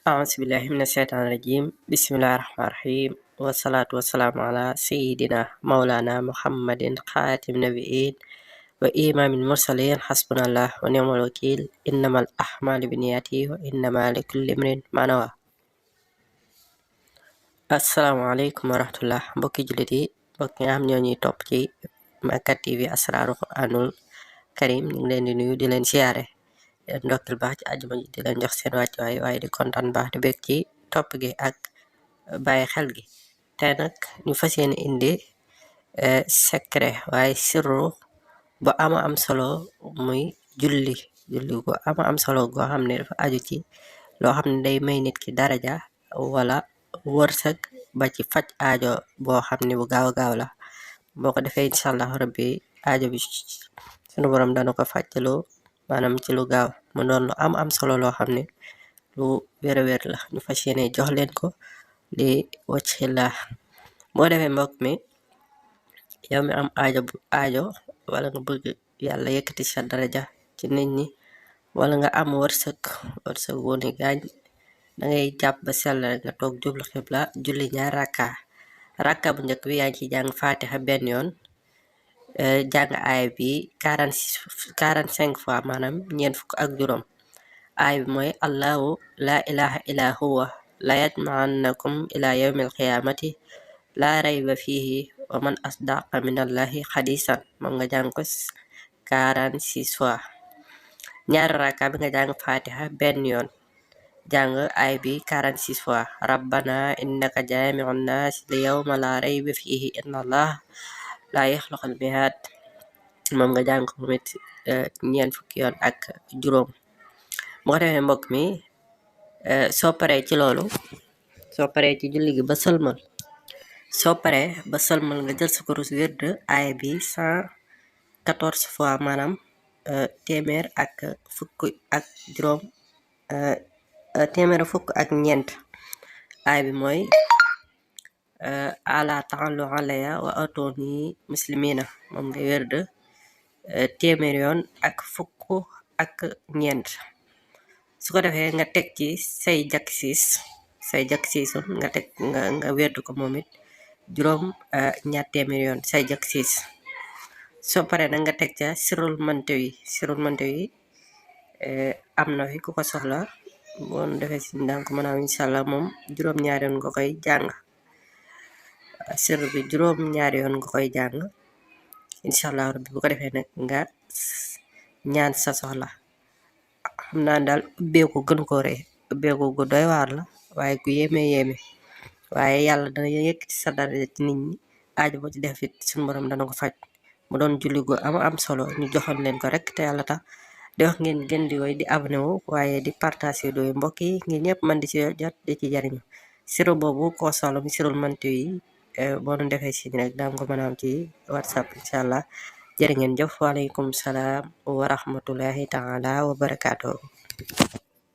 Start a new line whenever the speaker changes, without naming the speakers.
أعوذ بالله من الشيطان الرجيم بسم الله الرحمن الرحيم والصلاة والسلام على سيدنا مولانا محمد خاتم النبيين وإمام المرسلين حسبنا الله ونعم الوكيل إنما الأعمال بالنيات وإنما لكل امرئ ما نوى. asalaamaaleykum wa rahmatullah mbokki jullit yi mbokk nga xam ñoo ñuy topp ci Makka TV Asraarul Qur'aanul Karim ñu ngi leen di nuyu di leen siyaare ndokkil baax ci àjjuma ji di leen jox seen wàccuwaay waaye di kontaan baax di bég ci topp gi ak bàyyi xel gi. tey nag ñu fas yéene indi secret waaye sirru bu ama am solo muy julli gu ama am solo goo xam ne dafa aju ci loo xam ne day may nit ki daraja wala wërsëg ba ci faj aajo boo xam ne bu gaaw a gaaw la boo ko defee incha allah rabbi aajo bi sunu borom dana ko fàccalu maanaam ci lu gaaw mu doon lu am solo loo xam ne lu wér a wér la ñu fas yéene jox leen ko di wacci la boo defee mbokk mi yow mi am aajo wala nga bëgg yàlla yëkkati sa daraja ci nit ñi wala nga am wërsëg wu ni gaañ dangay jàpp ba sell rek nga toog jublu xibla julli ñaar rakka bu njëkk bi yaa ngi ci jàng fatiha benn yoon jàng aaya bi 45 fois maanaam ñeent fukk ak juróom aaya bi mooy allahu la ilaha illa huwa la yajma'annakum ila yawmil qiyamati la rayba fihi wa man asdaqa minallahi hadisan moom nga jàng ko 46 fois ñaari rakka bi nga jàng fatiha benn yoon jàng ay bi 46 fois rabbana innaka jaami'un naas li yawma la rayba fihi inna allah la yaxluqul mi'aad moom nga jàng ko mit ñeent fukki yoon ak juróom bu ko defee mbokk mi soo paree ci loolu soo paree ci julli gi ba sëlmal nga jël sa kurus wird ay bi 114 fois maanaam téeméer ak fukk ak juróom téeméer fukk ak ñeent aay bi mooy ala ta'allu alayya wa atuni muslimina moom nga werd téeméer yoon ak fukk ak ñeent su ko defee nga teg ci say jaksiisun nga teg nga werd ko moom it juróom ñaar téeméer yoon say jaksiis soo paree nag nga teg ca sirul mantawi am na fi ku ko soxla boon defee si ndànk maanaam inshallah moom juróom ñaari yoon nga koy jàng sir bi juróom ñaari yoon nga koy jàng inshallah rabbi bu ko defee nag nga ñaan sa soxla xam naa daal ubbeeku gën ko ree ubbeeku gu doy waar la waaye gu yéeme waaye yàlla dana yëkkati sa daraja ci nit ñi aajo boo ci def it suñu borom dana ko faj mu doon julli gu am solo ñu joxoon leen ko rek te yàlla tax di wax ngeen gën di woy di abonné wu waaye di partage dooyu mbokk yi ngir ñëpp man di ci jot di ci jariñu siro boobu koo soxla mu sirul mantu yi boo nu defee si rek daam ko mën a am ci whatsapp incha allah jërë ngeen jëf waaleykum salaam wa rahmatullahi taala wa barakaatuhu